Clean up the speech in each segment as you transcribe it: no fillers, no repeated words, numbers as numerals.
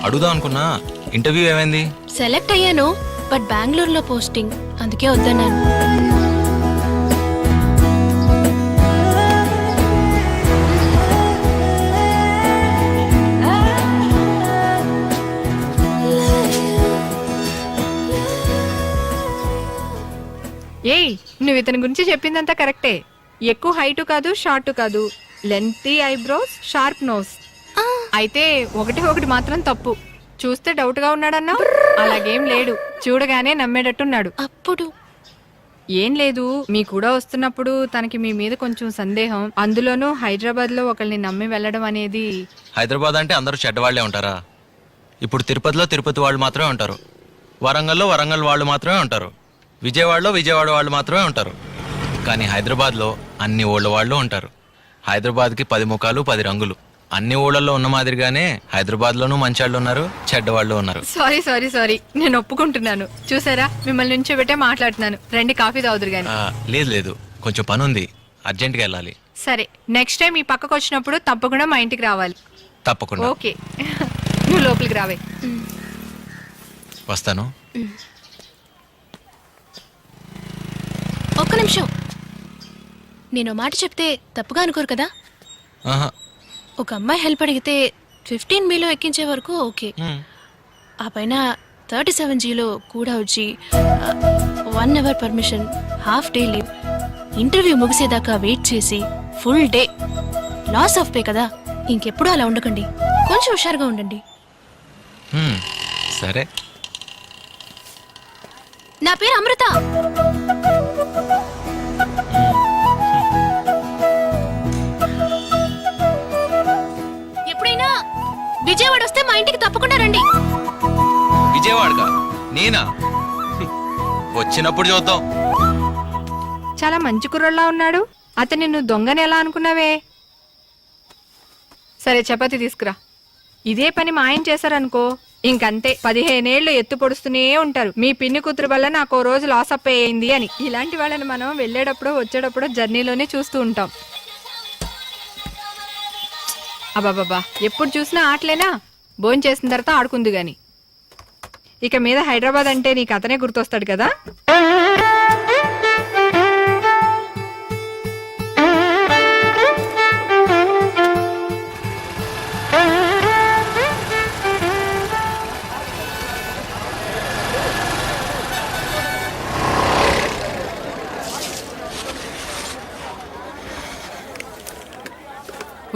అడుగుదాం అనుకున్నా. ఇంటర్వ్యూ ఏమైంది? సెలెక్ట్ అయ్యాను, బట్ బెంగళూరులో పోస్టింగ్, అందుకే వద్దన్నాను. ఏయ్, నువ్వు ఇతని గురించి చెప్పిందంతా కరెక్టే. ఎక్కువ హైట్ కాదు, షార్ట్ కాదు, లెంతీ ఐబ్రోస్, షార్ప్ నోస్. అయితే ఒకటి మాత్రం తప్పు. చూస్తే డౌట్ గా ఉన్నాడన్నావు, అలాగేం లేడు. చూడగానే నమ్మేటట్టున్నాడు. అప్పుడు ఏం లేదు, మీ కూడా వస్తున్నప్పుడు తనకి మీ మీద కొంచెం సందేహం. అందులోనూ హైదరాబాద్ లో ఒకరిని నమ్మి వెళ్ళడం అనేది. హైదరాబాద్ అంటే అందరూ చెడ్డవాళ్లే ఉంటారా? ఇప్పుడు తిరుపతిలో తిరుపతి వాళ్ళు మాత్రమే ఉంటారు, వరంగల్లో వరంగల్ వాళ్ళు మాత్రమే ఉంటారు, విజయవాడలో విజయవాడ వాళ్ళు మాత్రమే ఉంటారు. కానీ హైదరాబాద్లో అన్ని ఊళ్ళ వాళ్ళు ఉంటారు. హైదరాబాద్కి 10 ముఖాలు 10 రంగులు. అన్ని ఊళ్ళల్లో ఉన్న మాదిరిగానే హైదరాబాద్లోనూ మంచాళ్ళు ఉన్నారు, చెడ్డవాళ్ళు ఉన్నారు. సారీ, నేను ఒప్పుకుంటున్నాను. చూసారా, మిమ్మల్ని నుంచోబెట్టే మాట్లాడుతున్నాను. రండి, కాఫీ తాగుదురు గాని. లేదు, కొంచెం పని ఉంది, అర్జెంట్గా వెళ్ళాలి. సరే, నెక్స్ట్ టైం మీ పక్కకు వచ్చినప్పుడు తప్పకుండా మా ఇంటికి రావాలి. తప్పకుండా. ఓకే, నువ్వు లోపలికి రావే. వస్తాను. ఒక్క నిమిషం, నేను మాట చెప్తే తప్పుగా అనుకోరు కదా? ఆహా. ఒక అమ్మాయి హెల్ప్ అడిగితే 15Bలో ఎక్కించే వరకు ఓకే. ఆ పైన 37Gలో కూడా వచ్చి 1 hour permission, half day leave, interview ముగిసేదాకా వెయిట్ చేసి full day, loss of pay కదా. ఇంకెప్పుడు అలా ఉండకండి, కొంచెం హుషారుగా ఉండండి. సరే. నా పేరు అమృత. ఎప్పుడైనా విజయవాడ వస్తే మా ఇంటికి తప్పకుండా రండి. విజయవాడగా? నేనా? వచ్చినప్పుడు చూద్దాం. చాలా మంచి కుర్రోళ్ళ ఉన్నాడు. అతను నిన్ను దొంగని ఎలా అనుకున్నావే? సరే, చపాతీ తీసుకురా. ఇదే పని మాయం చేశారనుకో, ఇంకంతే, 15 ఏళ్ళు ఎత్తు పొడుస్తూనే ఉంటారు. మీ పిన్ని కూతురు వల్ల నాకు ఓ రోజు లాస్ అప్ అయ్యింది అని. ఇలాంటి వాళ్ళని మనం వెళ్ళేటప్పుడు వచ్చేటప్పుడు జర్నీలోనే చూస్తూ ఉంటాం. అబ్బాబాబా, ఎప్పుడు చూసినా ఆటలేనా? భోజనం చేసిన తర్వాత ఆడుకుంది గాని. ఇక మీద హైదరాబాద్ అంటే నీకు అతనే గుర్తొస్తాడు కదా.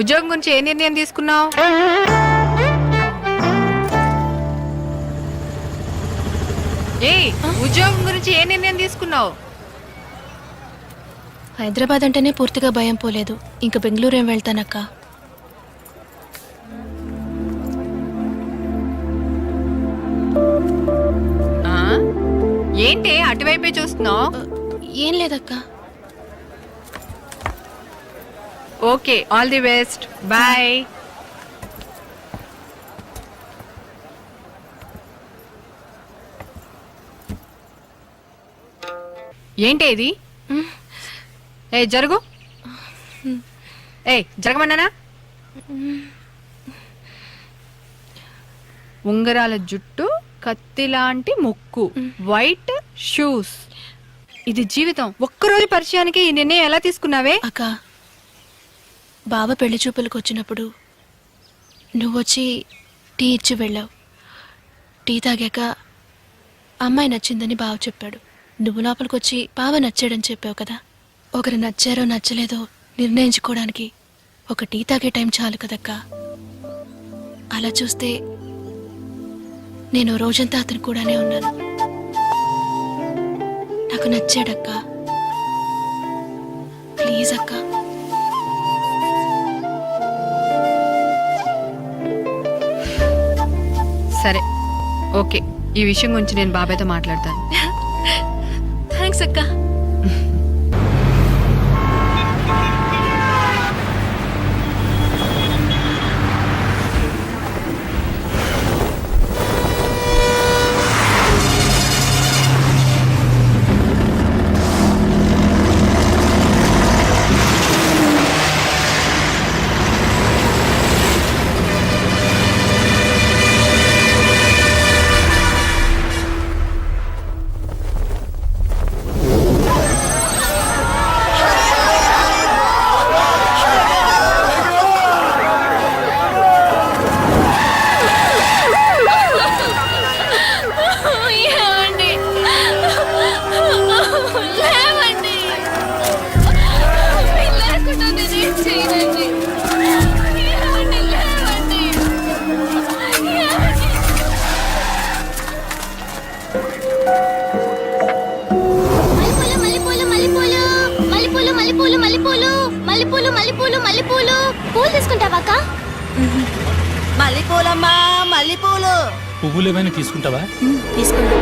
ఉద్యోగం గురించి ఏ నిర్ణయం తీసుకున్నావు? ఉద్యోగం గురించి ఏ నిర్ణయం తీసుకున్నావు? హైదరాబాద్ అంటేనే పూర్తిగా భయం పోలేదు, ఇంక బెంగళూరు ఏం వెళ్తానక్క. ఏంటి అటువైపే చూస్తున్నావు? ఏం లేదక్క. Okay, all the best, bye. ఏంటి ఇది? జరుగు. జరగమన్నానా? ఉంగరాల జుట్టు, కత్తిలాంటి ముక్కు, వైట్ షూస్. ఇది జీవితం. ఒక్కరోజు పరిచయానికి ఈ నిర్ణయం ఎలా తీసుకున్నావే? అక్క, బావ పెళ్లి చూపులకు వచ్చినప్పుడు నువ్వొచ్చి టీ ఇచ్చి వెళ్ళావు. టీ తాగాక అమ్మాయి నచ్చిందని బావ చెప్పాడు. నువ్వు లోపలికి వచ్చి బావ నచ్చాడని చెప్పావు కదా. ఒకరు నచ్చారో నచ్చలేదో నిర్ణయించుకోవడానికి ఒక టీ తాగే టైం చాలు కదక్క. అలా చూస్తే నేను రోజంతా అతను కూడానే ఉన్నాను. నాకు నచ్చాడక్క. ప్లీజ్ అక్క. సరే, ఓకే, ఈ విషయం గురించి నేను బాబాయ్తో మాట్లాడతాను. థ్యాంక్స్ అక్క. మల్లెపూలు మల్లెపూలు పూలు తీసుకుంటావా అక్క? మల్లెపూలమ్మా మల్లెపూలు. పువ్వులు ఏమైనా తీసుకుంటావా? తీసుకోండి.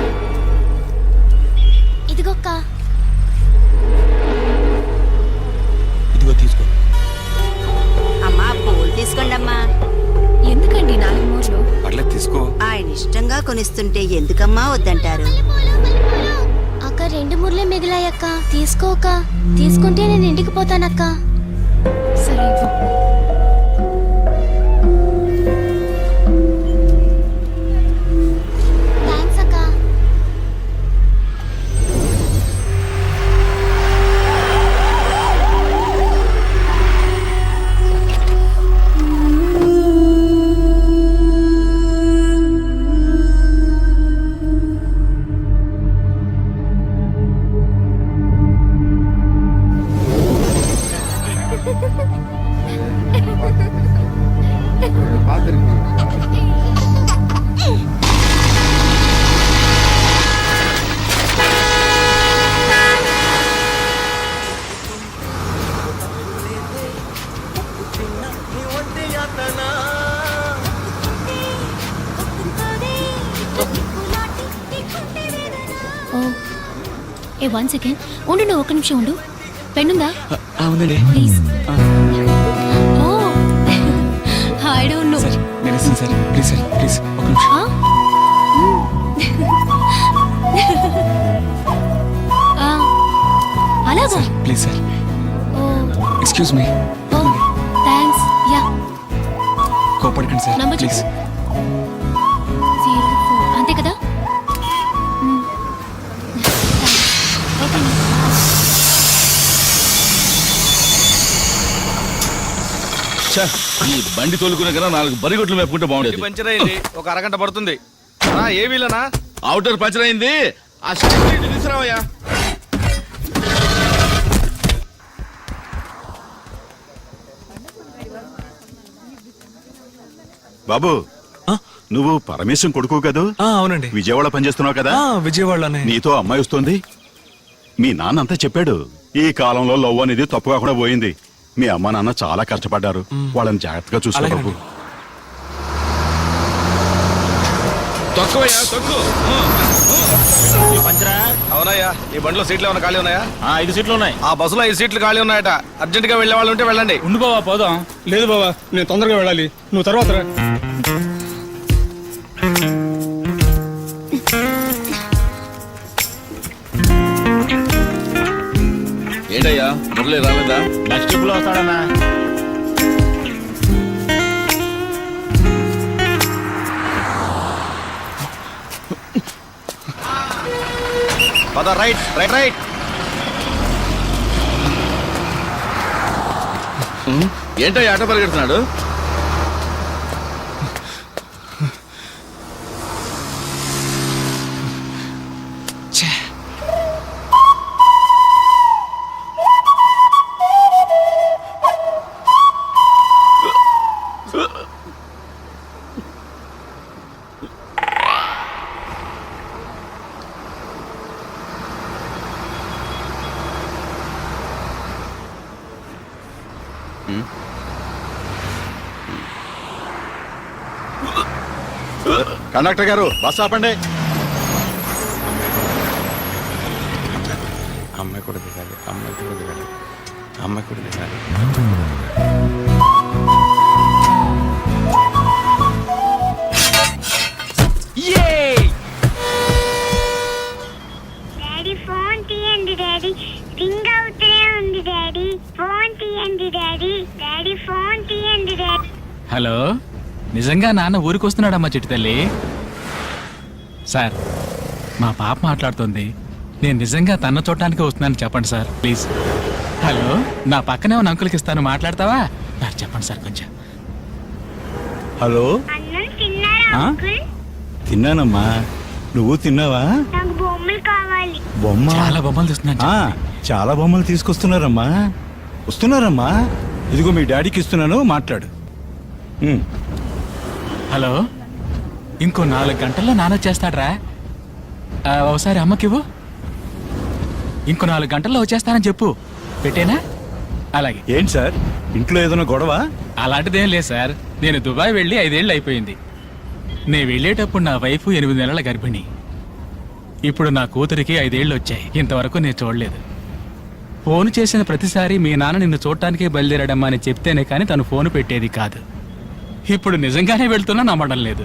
ఇదిగో అక్క. ఇదిగో తీసుకో. అమ్మా పూలు తీసుకోండి అమ్మా. ఎందుకండి 4 మూరలు? పర్లేదు తీసుకో. ఆయన ఇష్టంగా కొనిస్తుంటే ఎందుకమ్మా వద్దంటారు? అక్క 2 మూరలే మిగిలాయక్క. తీసుకోక. తీసుకుంటే నేను ఇంటికి పోతానక్క. సరే ఇవ్వు. థ్యాంక్స్ అక్క. ఓ ఏ 1 సెకండ్ ఉండు, నువ్వు 1 నిమిషం ఉండు. పెన్నుందా? అవునండి. Please. Oh I don't know. నేను ఇస్తాను సార్. ప్లీజ్ సార్, ప్లీజ్ ఒక నిమిషం. అలాగా? Sir please sir. Oh excuse me. Oh thanks. Yeah కోపడకండి సార్ నంబర్ ప్లీజ్. చెప్పు. 04 అంతే కదా? ఓకే. ఈ బండి తోలుకునే కన్నా 4 బరిగొట్లు మేపుకుంటే బాగుండేది. పంచర్ అయింది, ఒక అరగంట పడుతుంది. ఏ వీలనా? అవుటర్ పంచర్ అయింది. ఆ స్టీల్ తీసుకురావయ్యా. బాబు, నువ్వు పరమేశం కొడుకు కదూ? అవునండి. విజయవాడ పనిచేస్తున్నావు కదా? విజయవాడలోనే. నీతో అమ్మాయి వస్తుంది. మీ నాన్న అంతా చెప్పాడు. ఈ కాలంలో లవ్ అనేది తప్పు కాకుండా పోయింది. మీ అమ్మ నాన్న చాలా కష్టపడ్డారు. వాళ్ళని జాగ్రత్తగా చూసుకో బాబు. తక్కువయ్యా తక్కువ. అవునయ్యా, ఈ బండిలో సీట్లు ఏమైనా ఖాళీ ఉన్నాయా? 5 సీట్లు ఉన్నాయి. ఆ బస్సులో 5 సీట్లు ఖాళీ ఉన్నాయట. అర్జెంట్ గా వెళ్లే వాళ్ళు ఉంటే వెళ్ళండి. ఉండు బావా, పోదాం. లేదు బాబా, నేను తొందరగా వెళ్ళాలి. నువ్వు తర్వాత రా. ఏంటయ్యా మురళి రాలేదా? నెక్స్ట్ ట్రిప్ లో వస్తాడన్నా. పద, రైట్ రైట్ రైట్. ఏంటయ్యా ఆట పరిగెడుతున్నాడు? కండక్టర్ గారు, బస్ ఆపండి. అమ్మాయి కూడా దిగాలి, అమ్మాయి కూడా దిగాలి, అమ్మాయి కూడా దిగాలి. డాడీ ఫోన్ తీయండి డాడీ. రింగ్ అవుతూనే ఉంది డాడీ. ఫోన్ తీయండి డాడీ. డాడీ ఫోన్ తీయండి డాడీ. హలో, నిజంగా నాన్న ఊరికి వస్తున్నాడమ్మా చిట్టి తల్లి. సార్, మా పాప మాట్లాడుతుంది. నేను నిజంగా తన చూడటానికి వస్తున్నాను చెప్పండి సార్ ప్లీజ్. హలో, నా పక్కనే ఉన్న అంకుల్కి ఇస్తాను, మాట్లాడతావా? నాకు చెప్పండి సార్ కొంచెం. హలో, అన్నం తిన్నారా అంకుల్? తిన్నానమ్మా. నువ్వు తిన్నావా? నాకు బొమ్మలు కావాలి. బొమ్మ? చాలా బొమ్మలు చూస్తున్నాను. చాలా బొమ్మలు తీసుకొస్తున్నారమ్మా. వస్తున్నారమ్మా. ఇదిగో మీ డాడీకి ఇస్తున్నాను, మాట్లాడు. హలో, ఇంకో 4 గంటల్లో నాన్న వచ్చేస్తాడ్రా. ఒకసారి అమ్మకివ్వు. ఇంకో 4 గంటల్లో వచ్చేస్తానని చెప్పు. పెట్టేనా? అలాగే. ఏంటి సార్ ఇంట్లో ఏదైనా గొడవ? అలాంటిదేం లేదు సార్. నేను దుబాయ్ వెళ్ళి 5 ఏళ్ళు అయిపోయింది. నేను వెళ్ళేటప్పుడు నా వైఫ్ 8 నెలల గర్భిణి. ఇప్పుడు నా కూతురికి 5 ఏళ్ళు వచ్చాయి. ఇంతవరకు నేను చూడలేదు. ఫోన్ చేసిన ప్రతిసారి మీ నాన్న నిన్ను చూడటానికే బయలుదేరాడమ్మా అని చెప్తేనే కానీ తను ఫోన్ పెట్టేది కాదు. ఇప్పుడు నిజంగానే వెళ్తున్నా నమ్మడం లేదు.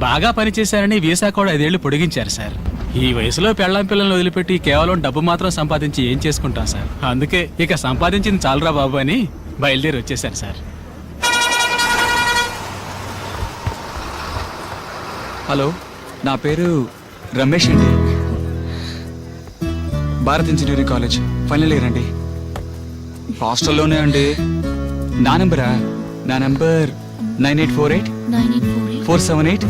బాగా పనిచేశారని వీసా కూడా 5 ఏళ్ళు పొడిగించారు సార్. ఈ వయసులో పెళ్ళాం పిల్లల్ని వదిలిపెట్టి కేవలం డబ్బు మాత్రం సంపాదించి ఏం చేసుకుంటాం సార్. అందుకే ఇక సంపాదించింది చాలరా బాబు అని బయలుదేరి వచ్చేసారు సార్. హలో, నా పేరు రమేష్ అండి. Bharat engineering college final year అండి. హాస్టల్లోనే అండి. నా నెంబరా? నా నెంబర్ 9848 478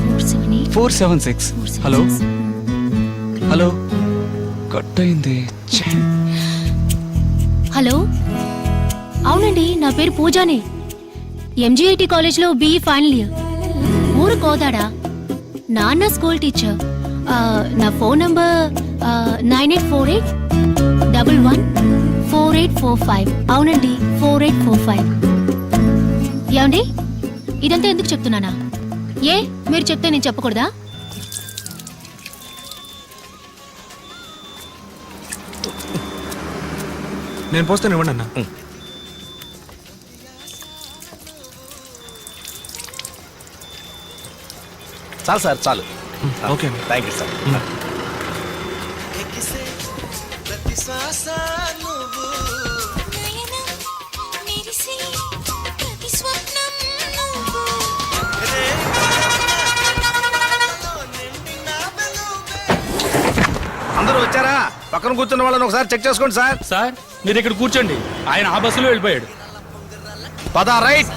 476. హలో హలో, కట్ అయింది. హలో, అవునండి, నా పేరు పూజానే. ఎంజీఐటి కాలేజ్లో బీఈ ఫైనల్ ఇయర్. ఊరు కోదాడా. నాన్న స్కూల్ టీచర్. నా ఫోన్ నంబర్ 9848114845. అవునండి, 4845. ఏమండి, ఇదంతా ఎందుకు చెప్తున్నానా? ఏ మీరు చెప్తే నేను చెప్పకూడదా? నేను పోస్తాను, ఇవ్వండి అన్న. చాలు సార్, చాలు. ఓకే అండి. Thank you sir. అందరూ వచ్చారా? పక్కన కూర్చున్న వాళ్ళని ఒకసారి చెక్ చేసుకోండి సార్. సార్ మీరు ఇక్కడ కూర్చోండి. ఆయన ఆ బస్సులో వెళ్ళిపోయాడు. పద, రైట్.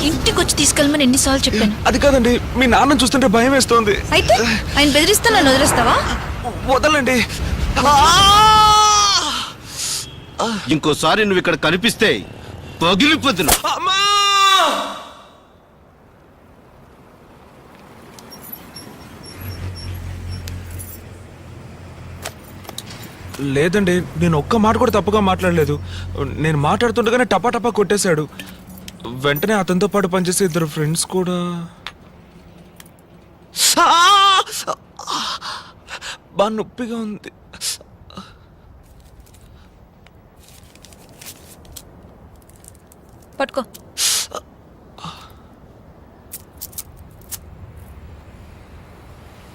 ఇంటికి వచ్చి తీసుకెళ్ళమని ఎన్నిసార్లు చెప్పాను. అది కాదండి, మీ నాన్న చూస్తుంటే భయం వేస్తోంది. అయితే ఆయన బెదిరిస్తే నన్ను వదిలేస్తావా? వదలండి. ఇంకోసారి నువ్వు ఇక్కడ కనిపిస్తే పగిలిపోతున్నా. లేదండి, నేను ఒక్క మాట కూడా తప్పుగా మాట్లాడలేదు. నేను మాట్లాడుతుండగానే టపా టపా కొట్టేశాడు. వెంటనే అతనితో పాటు పనిచేసే 2 ఫ్రెండ్స్ కూడా. బాగా నొప్పిగా ఉంది. పట్టుకో.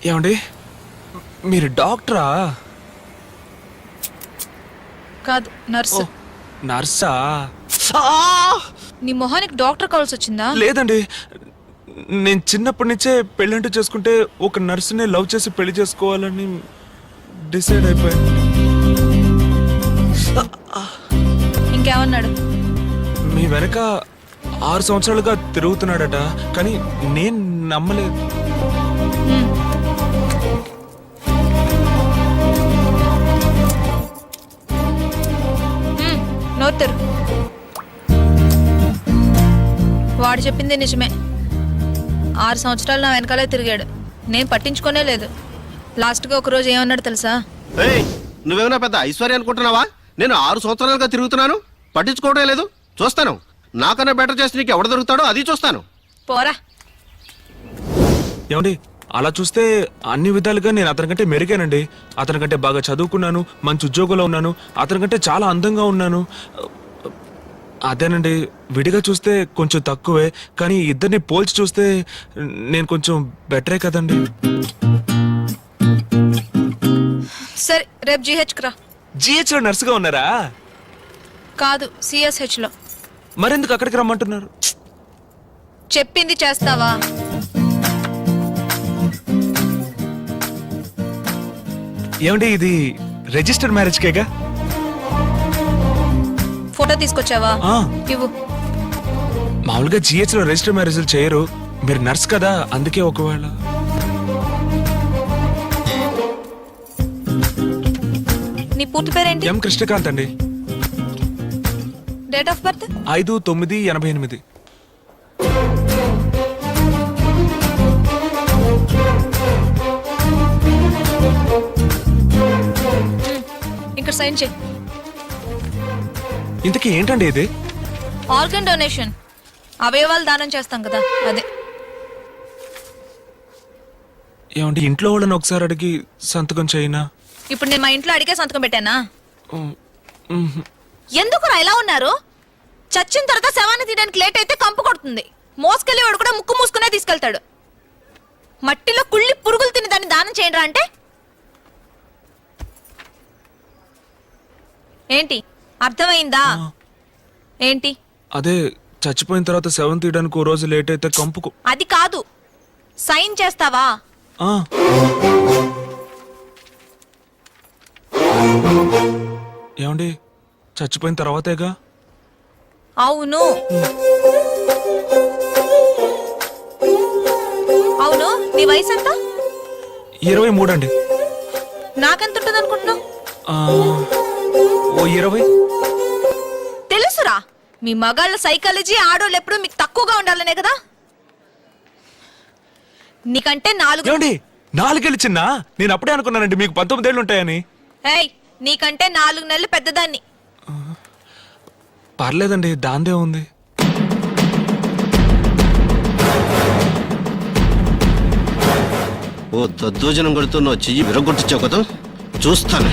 ఏమండి, మీరు డాక్టరా? కాదు, నర్సు. నర్సా? నీ మొహానికి డాక్టర్ కావాల్సి వచ్చిందా? లేదండి, నేను చిన్నప్పటి నుంచే పెళ్ళంటూ చేసుకుంటే ఒక నర్సునే లవ్ చేసి పెళ్లి చేసుకోవాలని డిసైడ్ అయిపోయాను. ఇంకేమన్నాడు? మీ వెనక 6 సంవత్సరాలుగా తిరుగుతున్నాడట, కానీ నేను నమ్మలేదు. నోత్తరు. వాడు చెప్పింది నిజమే. 6 సంవత్సరాలు నా వెనకాలే తిరిగాడు. నేను పట్టించుకోనే లేదు. లాస్ట్గా ఒకరోజు ఏమన్నాడు తెలుసా? నువ్వేమైనా పెద్ద ఐశ్వర్య అనుకుంటున్నావా? నేను 6 సంవత్సరాలుగా తిరుగుతున్నాను, పట్టించుకోవడం లేదు. చూస్తాను, నాకన్నా బెటర్ చేసి నీకు ఎవడు దొరుకుతాడో అది చూస్తాను. పోరా. ఏమండి, అలా చూస్తే అన్ని విధాలుగా నేను అతనికంటే మెరుగానండి. అతనికంటే బాగా చదువుకున్నాను, మంచి ఉద్యోగంలో ఉన్నాను, అతనికంటే చాలా అందంగా ఉన్నాను. అదేనండి, విడిగా చూస్తే కొంచెం తక్కువే, కానీ ఇద్దరిని పోల్చి చూస్తే నేను కొంచెం బెటరే కదండి. సరే, రేపు జీహెచ్కి రా. జిహెచ్లో నర్సుగా ఉన్నారా? కాదు, సిఎస్హెచ్లో. మరెందుకు అక్కడికి రమ్మంటున్నారు? చెప్పింది చేస్తావా? ఏమండి, ఇది రిజిస్టర్డ్ మ్యారేజ్ కేగా? ఫోటో తీసుకొచ్చావా? ఆ. ఇవ్వు. మామూలుగా జిహెచ్లో రిజిస్టర్ మ్యారేజ్లు చేయరు. మీరు నర్స్ కదా, అందుకే ఒకవేళ. నీ పూర్తి పేరేంటి? ఎం కృష్ణకాంత్ అండి. Date of birth? 5/9/88. ఇక్కడ సైన్ చేయి. ఇంతకీ ఏంటండి ఇది? ఆర్గన్ డొనేషన్, అవయవాలు దానం చేస్తాం కదా అదే. ఏమండి ఇంట్లో వాళ్ళని ఒకసారి అడిగి సంతకం చేయనా? ఇప్పుడు నేను మా ఇంట్లో అడిగే సంతకం పెట్టానా? ఎందుకురా ఇలా ఉన్నారు? చచ్చిన తర్వాత శవాన్ని తీయడానికి లేట్ అయితే కంపు కొడుతుంది. మోసుకెళ్ళి వాడు కూడా ముక్కు మూసుకునే తీసుకెళ్తాడు. మట్టిలో కుళ్ళి పురుగులు తిని దాన్ని దానం చేయండిరా అంటే ఏంటి? అర్థమైందా? ఏంటి? అదే చచ్చిపోయిన తర్వాత శవం తీయడానికి ఓ రోజు లేట్ అయితే కంపుకు. అది కాదు, సైన్ చేస్తావా? ఆ. ఏమండి చచ్చిపోయిన తర్వాతేగా? అవును. అవును, నీ వయసు ఎంత? 23 అండి. నాకెంత ఉంటుంది అనుకుంటున్నావు? ఓ 20. తెలుసురా, మీ మగాళ్ళ సైకాలజీ ఆడోళ్ళు ఎప్పుడు మీకు తక్కువగా ఉండాలనే కదా. నీకంటే 4. ఏమండి 4 ఏళ్ళు చిన్న? నేను అప్పుడే అనుకున్నానండి మీకు 19 ఏళ్ళు ఉంటాయని. ఏయ్, నీకంటే 4 నెలలు పెద్దదాన్ని. పర్లేదండి, దాందే ఉంది. ఓ దద్దోజనం కొడుతూ నువ్వు చెయ్యి విరగొట్టించావు కదా, చూస్తాను.